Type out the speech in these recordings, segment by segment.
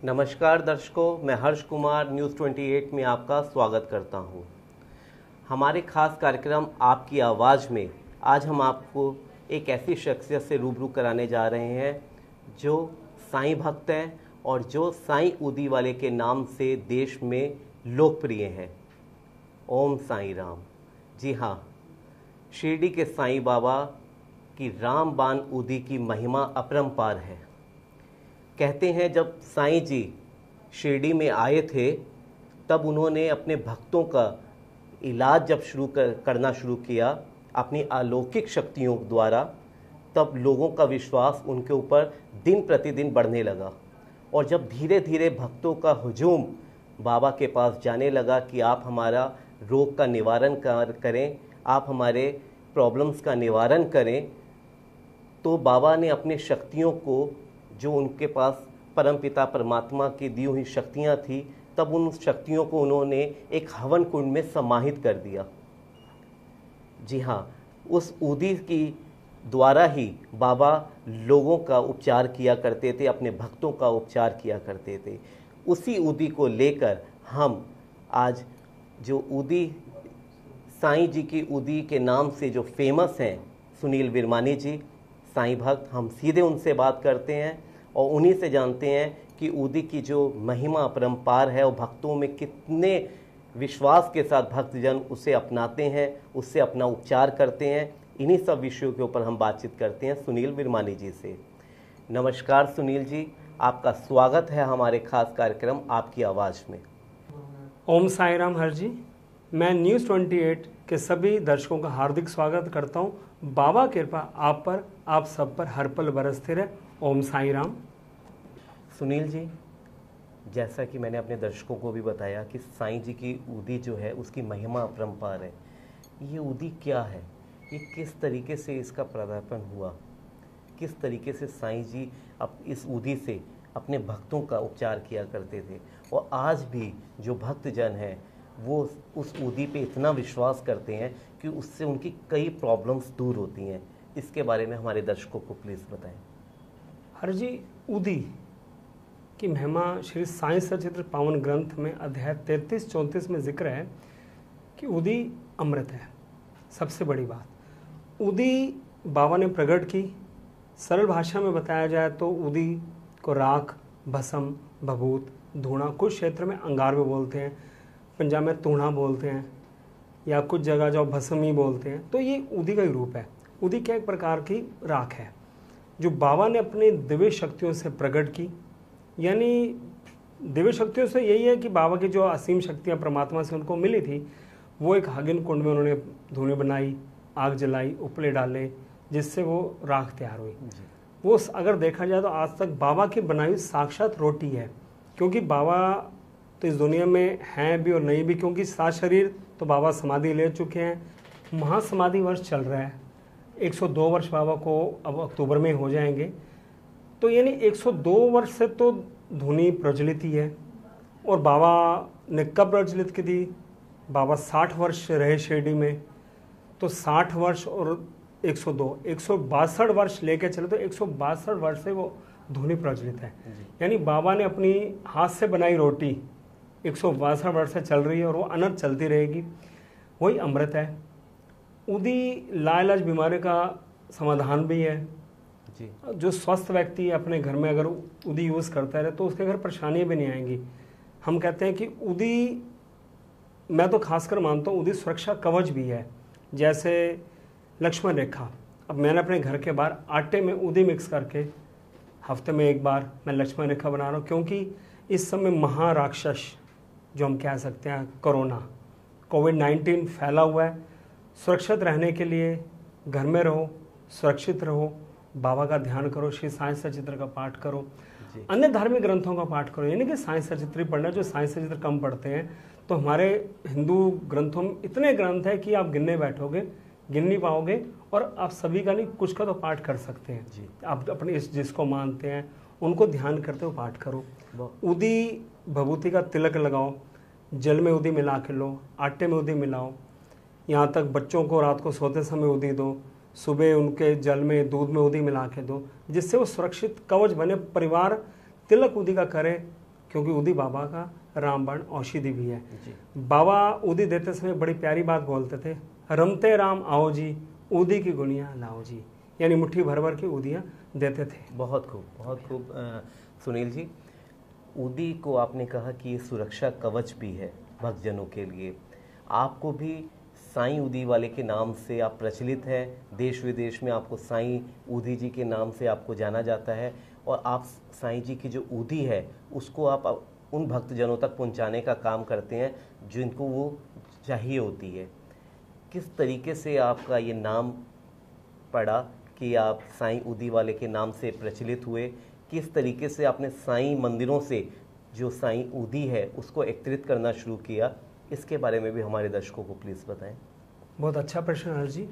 नमस्कार दर्शकों, मैं हर्ष कुमार न्यूज़ 28 में आपका स्वागत करता हूं। हमारे खास कार्यक्रम आपकी आवाज़ में आज हम आपको एक ऐसी शख्सियत से रूबरू कराने जा रहे हैं जो साईं भक्त हैं और जो साईं ऊदी वाले के नाम से देश में लोकप्रिय हैं। ओम साईं राम। जी हाँ, शिरडी के साईं बाबा की रामबाण ऊदी की महिमा अपरंपार है। कहते हैं जब साईं जी शिरडी में आए थे तब उन्होंने अपने भक्तों का इलाज जब करना शुरू किया अपनी अलौकिक शक्तियों द्वारा, तब लोगों का विश्वास उनके ऊपर दिन प्रतिदिन बढ़ने लगा। और जब धीरे धीरे भक्तों का हुजूम बाबा के पास जाने लगा कि आप हमारा रोग का निवारण करें, आप हमारे प्रॉब्लम्स का निवारण करें, तो बाबा ने अपनी शक्तियों को, जो उनके पास परमपिता परमात्मा की दी हुई शक्तियाँ थी, तब उन शक्तियों को उन्होंने एक हवन कुंड में समाहित कर दिया। जी हाँ, उस ऊदी की द्वारा ही बाबा लोगों का उपचार किया करते थे, अपने भक्तों का उपचार किया करते थे। उसी ऊदी को लेकर हम आज जो ऊदी साईं जी की ऊदी के नाम से जो फेमस हैं, सुनील विरमानी जी साईं भक्त, हम सीधे उनसे बात करते हैं और उन्हीं से जानते हैं कि ऊदी की जो महिमा अपरंपार है और भक्तों में कितने विश्वास के साथ भक्तजन उसे अपनाते हैं, उससे अपना उपचार करते हैं। इन्हीं सब विषयों के ऊपर हम बातचीत करते हैं सुनील विरमानी जी से। नमस्कार सुनील जी, आपका स्वागत है हमारे खास कार्यक्रम आपकी आवाज़ में। ओम साईं राम हर जी, मैं न्यूज़ 28 के सभी दर्शकों का हार्दिक स्वागत करता हूँ। बाबा कृपा आप पर, आप सब पर हर पल बरसते रहे। ओम साईं राम। सुनील जी, जैसा कि मैंने अपने दर्शकों को भी बताया कि साईं जी की ऊदी जो है उसकी महिमा अपरंपार है। ये ऊदी क्या है, ये किस तरीके से इसका पदार्पण हुआ, किस तरीके से साईं जी अब इस ऊदी से अपने भक्तों का उपचार किया करते थे, और आज भी जो भक्तजन हैं वो उस ऊदी पे इतना विश्वास करते हैं कि उससे उनकी कई प्रॉब्लम्स दूर होती हैं। इसके बारे में हमारे दर्शकों को प्लीज़ बताएं। हर जी, ऊदी की महिमा श्री साईं सचित्र पावन ग्रंथ में अध्याय 33-34 में जिक्र है कि ऊदी अमृत है। सबसे बड़ी बात, ऊदी बाबा ने प्रकट की। सरल भाषा में बताया जाए तो ऊदी को राख, भस्म, भभूत, धूणा, कुछ क्षेत्र में अंगार भी बोलते हैं, पंजाब में तूणा बोलते हैं, या कुछ जगह जो भस्म ही बोलते हैं। तो ये ऊदी का ही रूप है। ऊदी क्या एक प्रकार की राख है जो बाबा ने अपनी दिव्य शक्तियों से प्रकट की। यानी दिव्य शक्तियों से यही है कि बाबा की जो असीम शक्तियाँ परमात्मा से उनको मिली थी, वो एक हवन कुंड में उन्होंने धूनी बनाई, आग जलाई, उपले डाले, जिससे वो राख तैयार हुई। वो अगर देखा जाए तो आज तक बाबा की बनाई हुई साक्षात रोटी है, क्योंकि बाबा तो इस दुनिया में हैं भी और नहीं भी, क्योंकि सात शरीर तो बाबा समाधि ले चुके हैं। महासमाधि वर्ष चल रहा है, 102 वर्ष बाबा को अब अक्टूबर में हो जाएंगे। तो यानी 102 वर्ष से तो धुनी प्रज्वलित ही है। और बाबा ने कब प्रज्वलित की थी? बाबा 60 वर्ष रहे शिरडी में, तो 60 वर्ष और 102, 162 वर्ष लेके चले तो 162 वर्ष से वो धुनी प्रज्वलित है। यानी बाबा ने अपनी हाथ से बनाई रोटी 162 वर्ष से चल रही है और वो अनंत चलती रहेगी। वही अमृत है। ऊदी लाइलाज बीमारी का समाधान भी है जी। जो स्वस्थ व्यक्ति अपने घर में अगर ऊदी यूज़ करता रहे तो उसके घर परेशानियाँ भी नहीं आएंगी। हम कहते हैं कि ऊदी, मैं तो खासकर मानता हूँ ऊदी सुरक्षा कवच भी है। जैसे लक्ष्मण रेखा, अब मैंने अपने घर के बाहर आटे में ऊदी मिक्स करके हफ्ते में एक बार मैं लक्ष्मण रेखा बना रहा हूँ, क्योंकि इस समय महाराक्षस जो हम कह सकते हैं कोरोना कोविड-19 फैला हुआ है। सुरक्षित रहने के लिए घर में रहो, सुरक्षित रहो, बाबा का ध्यान करो, श्री साईं सचित्र का पाठ करो, अन्य धार्मिक ग्रंथों का पाठ करो। यानी कि साईं सचित्र पढ़ना, जो साईं सचित्र कम पढ़ते हैं, तो हमारे हिंदू ग्रंथों में इतने ग्रंथ हैं कि आप गिनने बैठोगे गिन नहीं पाओगे, और आप सभी का नहीं कुछ का तो पाठ कर सकते हैं जी। आप अपने इस जिसको मानते हैं उनको ध्यान करते हुए पाठ करो। ऊदी भभूति का तिलक लगाओ, जल में ऊदी मिला के लो, आटे में ऊदी मिलाओ, यहाँ तक बच्चों को रात को सोते समय ऊदी दो, सुबह उनके जल में दूध में ऊदी मिला के दो, जिससे वो सुरक्षित कवच बने। परिवार तिलक ऊदी का करे क्योंकि उदी बाबा का रामबाण औषधि भी है। जी। बाबा उदी देते समय बड़ी प्यारी बात बोलते थे, रमते राम आओ जी, उदी की गुनिया लाओ जी, यानी मुट्ठी भर भर की उदियाँ देते थे। बहुत खूब, बहुत खूब। सुनील जी, उदी को आपने कहा कि ये सुरक्षा कवच भी है भक्तजनों के लिए। आपको भी साईं उदी वाले के नाम से आप प्रचलित है, देश विदेश में आपको साईं उदी जी के नाम से आपको जाना जाता है, और आप साईं जी की जो उदी है उसको आप उन भक्तजनों तक पहुंचाने का काम करते हैं जिनको वो चाहिए होती है। किस तरीके से आपका ये नाम पड़ा कि आप साईं उदी वाले के नाम से प्रचलित हुए? किस तरीके से आपने साईं मंदिरों से जो साईं उदी है उसको एकत्रित करना शुरू किया? इसके बारे में भी हमारे दर्शकों को प्लीज़ बताएं। बहुत अच्छा प्रश्न हर जी।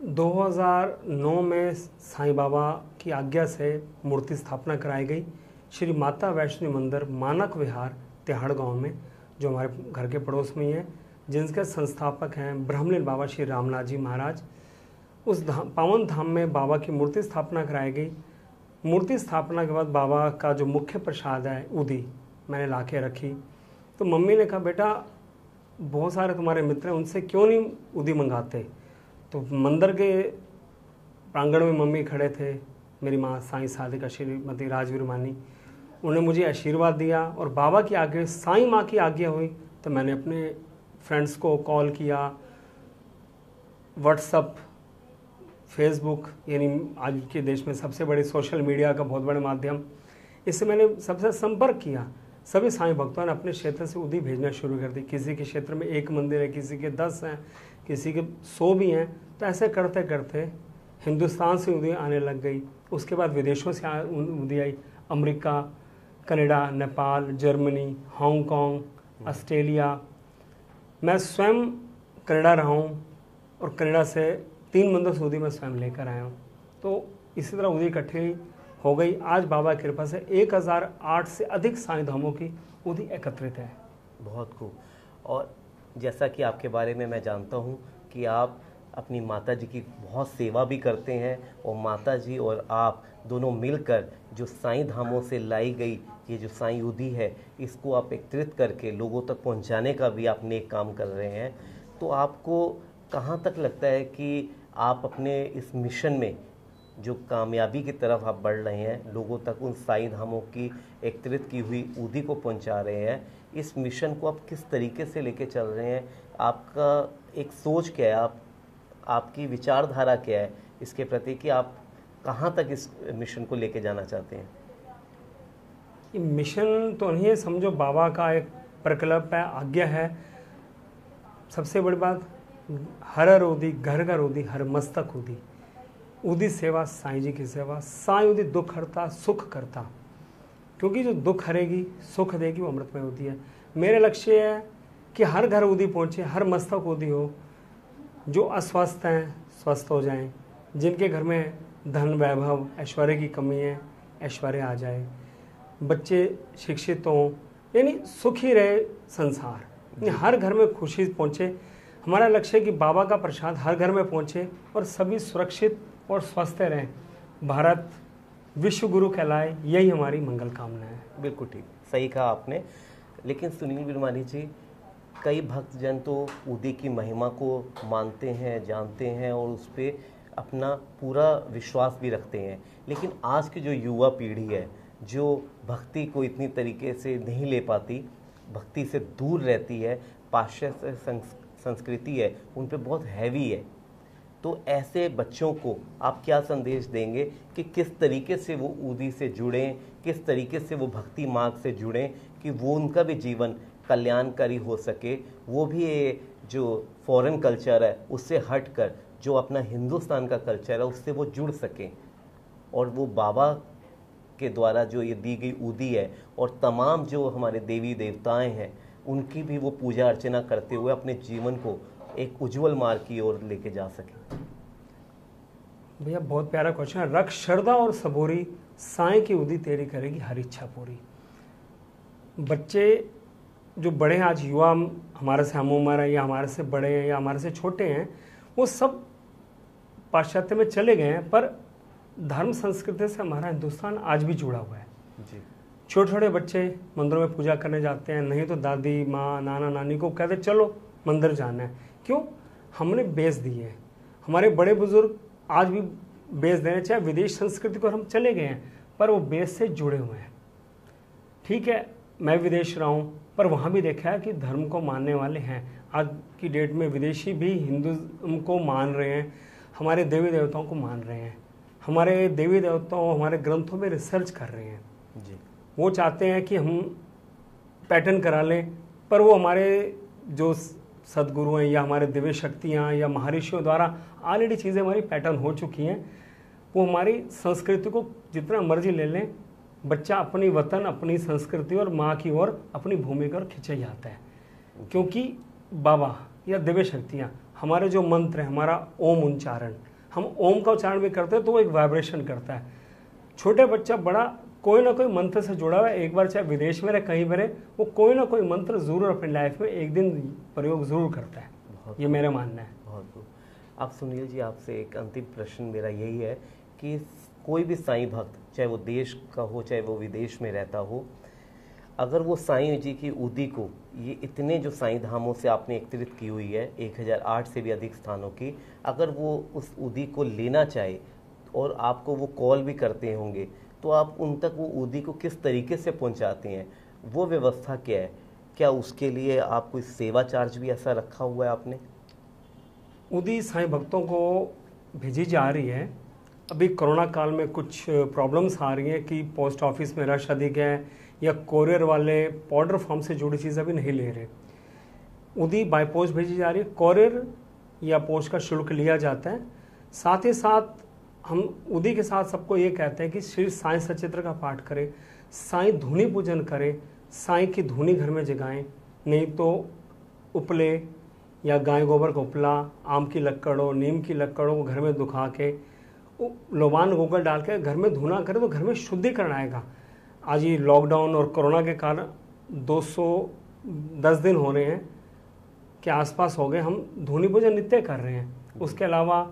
2009 में साईं बाबा की आज्ञा से मूर्ति स्थापना कराई गई श्री माता वैष्णो मंदिर मानक विहार तिहाड़ गांव में, जो हमारे घर के पड़ोस में ही है, जिनके संस्थापक हैं ब्रह्मलीन बाबा श्री रामनाथ जी महाराज। उस पावन धाम में बाबा की मूर्ति स्थापना कराई गई। मूर्ति स्थापना के बाद बाबा का जो मुख्य प्रसाद है उदी मैंने ला के रखी, तो मम्मी ने कहा, बेटा बहुत सारे तुम्हारे मित्र हैं, उनसे क्यों नहीं उदी मंगाते? तो मंदिर के प्रांगण में मम्मी खड़े थे, मेरी माँ साईं साधिका श्रीमती राजवीर मानी, उन्होंने मुझे आशीर्वाद दिया, और बाबा की आगे साईं माँ की आज्ञा हुई तो मैंने अपने फ्रेंड्स को कॉल किया, व्हाट्सअप, फेसबुक, यानी आज के देश में सबसे बड़े सोशल मीडिया का बहुत बड़ा माध्यम, इससे मैंने सबसे संपर्क किया। सभी साईं भक्तों ने अपने क्षेत्र से उदी भेजना शुरू कर दी। किसी के क्षेत्र में 1 मंदिर है, किसी के 10 हैं, किसी के 100 भी हैं। तो ऐसे करते करते हिंदुस्तान से उदी आने लग गई। उसके बाद विदेशों से उदी आई, America, Canada, Nepal, Germany, Hong Kong, Australia. मैं स्वयं कनाडा रहा हूँ और कनाडा से 3 मंदिर से उदी मैं स्वयं लेकर आया हूँ। तो इसी तरह उदी इकट्ठी हो गई। आज बाबा की कृपा से 1008 से अधिक साईं धामों की उदी एकत्रित है। बहुत खूब। और जैसा कि आपके बारे में मैं जानता हूँ कि आप अपनी माता जी की बहुत सेवा भी करते हैं, और माता जी और आप दोनों मिलकर जो साईं धामों से लाई गई ये जो साईं उदी है इसको आप एकत्रित करके लोगों तक पहुंचाने का भी आप नेक काम कर रहे हैं। तो आपको कहाँ तक लगता है कि आप अपने इस मिशन में जो कामयाबी की तरफ आप बढ़ रहे हैं, लोगों तक उन साईं धामों की एकत्रित की हुई उदी को पहुंचा रहे हैं, इस मिशन को आप किस तरीके से लेके चल रहे हैं? आपका एक सोच क्या है, आपकी विचारधारा क्या है इसके प्रति कि आप कहाँ तक इस मिशन को लेके जाना चाहते हैं? ये मिशन तो नहीं है, समझो बाबा का एक प्रकल्प है, आज्ञा है। सबसे बड़ी बात, हर उदी घर घर उदी, हर मस्तक उदी। उदी सेवा साईं जी की सेवा। साईं उदी दुख हरता सुख करता, क्योंकि जो दुख हरेगी सुख देगी वो अमृतमय उदी है। मेरे लक्ष्य है कि हर घर उदी पहुँचे, हर मस्तक उदी हो। जो अस्वस्थ हैं स्वस्थ हो जाएं, जिनके घर में धन वैभव ऐश्वर्य की कमी है ऐश्वर्य आ जाए, बच्चे शिक्षित हों, यानी सुखी रहे संसार, यानी हर घर में खुशी पहुँचे। हमारा लक्ष्य है कि बाबा का प्रसाद हर घर में पहुँचे और सभी सुरक्षित और स्वस्थ रहें, भारत विश्व गुरु कहलाए, यही हमारी मंगल कामना है। बिल्कुल ठीक, सही कहा आपने। लेकिन सुनील बिरमानी जी, कई भक्तजन तो उदी की महिमा को मानते हैं, जानते हैं और उस पर अपना पूरा विश्वास भी रखते हैं, लेकिन आज की जो युवा पीढ़ी है जो भक्ति को इतनी तरीके से नहीं ले पाती, भक्ति से दूर रहती है, पाश्चात्य संस्कृति है उन पे बहुत हैवी है, तो ऐसे बच्चों को आप क्या संदेश देंगे कि किस तरीके से वो उदी से जुड़ें, किस तरीके से वो भक्ति मार्ग से जुड़ें कि वो उनका भी जीवन कल्याणकारी हो सके, वो भी ये जो फॉरेन कल्चर है उससे हटकर जो अपना हिंदुस्तान का कल्चर है उससे वो जुड़ सकें, और वो बाबा के द्वारा जो ये दी गई उदी है और तमाम जो हमारे देवी देवताएं हैं उनकी भी वो पूजा अर्चना करते हुए अपने जीवन को एक उज्जवल मार्ग की ओर लेके जा सके। भैया बहुत प्यारा क्वेश्चन है। रख श्रद्धा और सबूरी, साईं की उदी तेरी करेगी हर इच्छा पूरी। बच्चे जो बड़े हैं आज, युवा हमारे से हम उम्र है या हमारे से बड़े हैं या हमारे से छोटे हैं, वो सब पाश्चात्य में चले गए हैं, पर धर्म संस्कृति से हमारा हिंदुस्तान आज भी जुड़ा हुआ है जी। छोटे छोटे बच्चे मंदिरों में पूजा करने जाते हैं, नहीं तो दादी माँ नाना नानी को कहते चलो मंदिर जाना है। क्यों? हमने बेच दिए हैं। हमारे बड़े बुजुर्ग आज भी बेच देने, चाहे विदेश संस्कृति को हम चले गए हैं पर वो बेच से जुड़े हुए हैं। ठीक है, मैं विदेश रहा हूँ पर वहाँ भी देखा है कि धर्म को मानने वाले हैं। आज की डेट में विदेशी भी हिंदुज़्म को मान रहे हैं, हमारे देवी देवताओं को मान रहे हैं, हमारे देवी देवताओं हमारे ग्रंथों में रिसर्च कर रहे हैं जी। वो चाहते हैं कि हम पैटर्न करा लें, पर वो हमारे जो सदगुरु हैं या हमारे दिव्य शक्तियाँ या महर्षियों द्वारा ऑलरेडी चीज़ें हमारी पैटर्न हो चुकी हैं। वो हमारी संस्कृति को जितना मर्जी ले लें, बच्चा अपनी वतन अपनी संस्कृति और माँ की ओर अपनी भूमि की ओर खिंचा जाता है। क्योंकि बाबा या दिव्य शक्तियाँ हमारे जो मंत्र है, हमारा ओम उच्चारण, हम ओम का उच्चारण भी करते हैं तो वो एक वाइब्रेशन करता है। छोटे बच्चा बड़ा कोई ना कोई मंत्र से जुड़ा हुआ है, एक बार चाहे विदेश में रहे कहीं भी रहे, वो कोई ना कोई मंत्र ज़रूर अपनी लाइफ में एक दिन प्रयोग ज़रूर करता है। ये मेरा मानना है। बहुत खूब। अब सुनील जी, आपसे एक अंतिम प्रश्न मेरा यही है कि कोई भी साईं भक्त, चाहे वो देश का हो चाहे वो विदेश में रहता हो, अगर वो साईं जी की उदी को, ये इतने जो साईं धामों से आपने एकत्रित की हुई है 1008 से भी अधिक स्थानों की, अगर वो उस उदी को लेना चाहे और आपको वो कॉल भी करते होंगे, तो आप उन तक वो उदी को किस तरीके से पहुंचाते हैं? वो व्यवस्था क्या है? क्या उसके लिए आप कोई सेवा चार्ज भी ऐसा रखा हुआ है आपने? उदी साईं भक्तों को भेजी जा रही है। अभी कोरोना काल में कुछ प्रॉब्लम्स आ रही हैं कि पोस्ट ऑफिस में रश अधिक है या कोरियर वाले ऑर्डर फॉर्म से जुड़ी चीज़ अभी नहीं ले रहे। उदी बाय पोस्ट भेजी जा रही है, कोरियर या पोस्ट का शुल्क लिया जाता है। साथ ही साथ हम उदी के साथ सबको ये कहते हैं कि श्री साईं सचित्र का पाठ करें, साईं धूनी पूजन करें, साईं की धूनी घर में जगाएं, नहीं तो उपले या गाय गोबर का उपला, आम की लक्कड़ों नीम की लक्कड़ों को घर में दुखा के लोबान गोबर डाल के घर में धुना करें तो घर में शुद्धिकरण आएगा। आज ये लॉकडाउन और कोरोना के कारण 210 दिन हो रहे हैं के आसपास हो गए, हम धूनी पूजन नित्य कर रहे हैं। उसके अलावा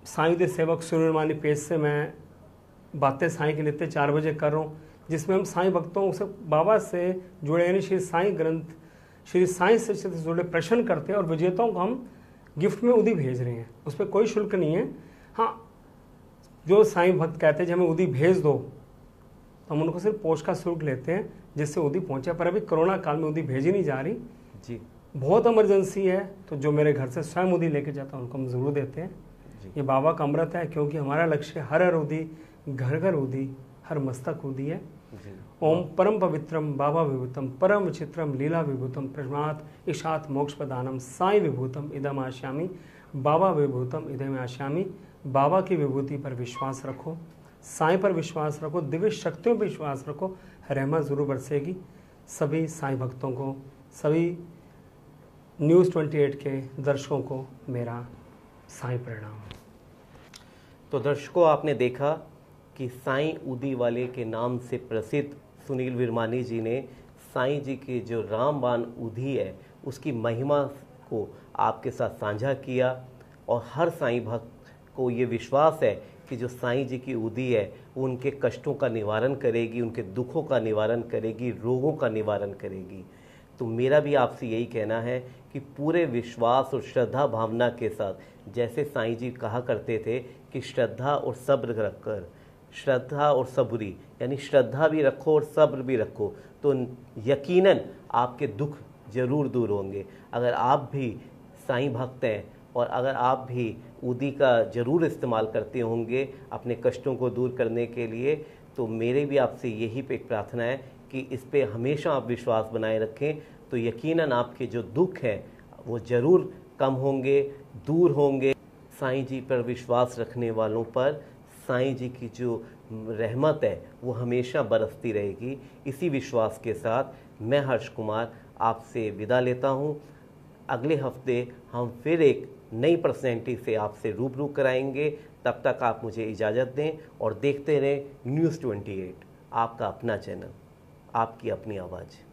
साईं सेवक सूर्यमानी पेज से मैं बातें साईं के नित्य 4 बजे कर रहा हूँ, जिसमें हम साईं भक्तों से बाबा से जुड़े यानी श्री साईं ग्रंथ श्री साईं से जुड़े प्रश्न करते हैं और विजेताओं को हम गिफ्ट में उदी भेज रहे हैं। उस पर कोई शुल्क नहीं है। हाँ, जो साईं भक्त कहते हैं कि हमें उदी भेज दो, तो हम उनको सिर्फ पोस्ट का शुल्क लेते हैं जिससे उदी पहुँचे। पर अभी कोरोना काल में उदी भेजी नहीं जा रही जी। बहुत इमरजेंसी है तो जो मेरे घर से स्वयं उदी लेके जाता है उनको हम ज़रूर देते हैं। ये बाबा का अमृत है, क्योंकि हमारा लक्ष्य हर हर उदी, घर घर उदी, हर मस्तक उदी है। ओम परम पवित्रम बाबा विभूतम परम विचित्रम लीला विभूतम प्रमात ईशात मोक्ष प्रदानम साई विभूतम इदम आश्यामी बाबा विभूतम इदम आश्यामी। बाबा की विभूति पर विश्वास रखो, साईं पर विश्वास रखो, दिव्य शक्तियों पर विश्वास रखो, रहमत ज़रूर बरसेगी। सभी साईं भक्तों को, सभी न्यूज़ 28 के दर्शकों को मेरा साईं प्रणाम। तो दर्शकों, आपने देखा कि साईं उदी वाले के नाम से प्रसिद्ध सुनील विरमानी जी ने साईं जी की जो रामबाण उदी है उसकी महिमा को आपके साथ साझा किया। और हर साईं भक्त को ये विश्वास है कि जो साईं जी की उदी है वो उनके कष्टों का निवारण करेगी, उनके दुखों का निवारण करेगी, रोगों का निवारण करेगी। तो मेरा भी आपसे यही कहना है कि पूरे विश्वास और श्रद्धा भावना के साथ, जैसे साईं जी कहा करते थे कि श्रद्धा और सब्र रखकर, श्रद्धा और सबरी, यानी श्रद्धा भी रखो और सब्र भी रखो, तो यकीनन आपके दुख जरूर दूर होंगे। अगर आप भी साईं भक्त हैं और अगर आप भी उदी का जरूर इस्तेमाल करते होंगे अपने कष्टों को दूर करने के लिए, तो मेरे भी आपसे यही पे एक प्रार्थना है कि इस पे हमेशा आप विश्वास बनाए रखें, तो यकीनन आपके जो दुख हैं वो ज़रूर कम होंगे, दूर होंगे। साईं जी पर विश्वास रखने वालों पर साईं जी की जो रहमत है वो हमेशा बरसती रहेगी। इसी विश्वास के साथ मैं हर्ष कुमार आपसे विदा लेता हूँ। अगले हफ्ते हम फिर एक नई पर्सनैलिटी से आपसे रूबरू कराएंगे। तब तक आप मुझे इजाज़त दें और देखते रहें न्यूज़ 28, आपका अपना चैनल, आपकी अपनी आवाज़।